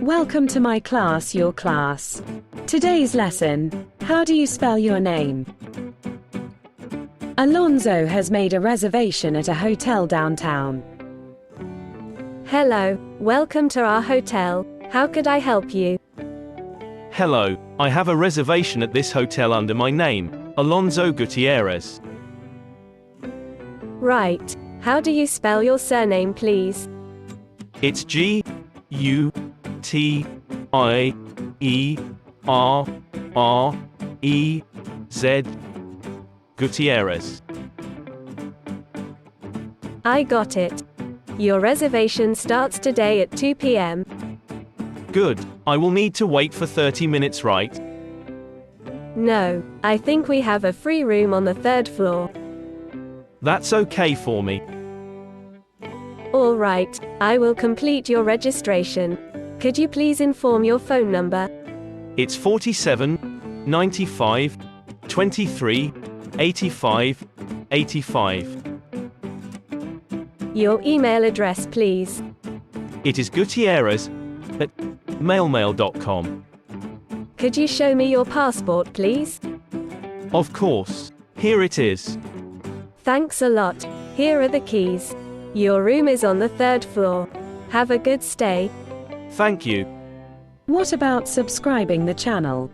Welcome to my class, Yourclass. Today's lesson: how do you spell your name? Alonso has made a reservation at a hotel downtown. Hello, welcome to our hotel. How could I help you? Hello, I have a reservation at this hotel under my name, Alonso Gutierrez. Right. How do you spell your surname, please? It's Gutierrez. Gutierrez. I got it. Your reservation starts today at 2 p.m. Good. I will need to wait for 30 minutes, right? No, I think we have a free room on the 3rd floor. That's okay for me. All right, I will complete your registration. Could you please inform your phone number? It's 47 95 23 85 85. Your email address, please. It is Gutierrez@mailmail.com. Could you show me your passport, please? Of course. Here it is. Thanks a lot. Here are the keys. Your room is on the 3rd floor. Have a good stay. Thank you. What about subscribing the channel?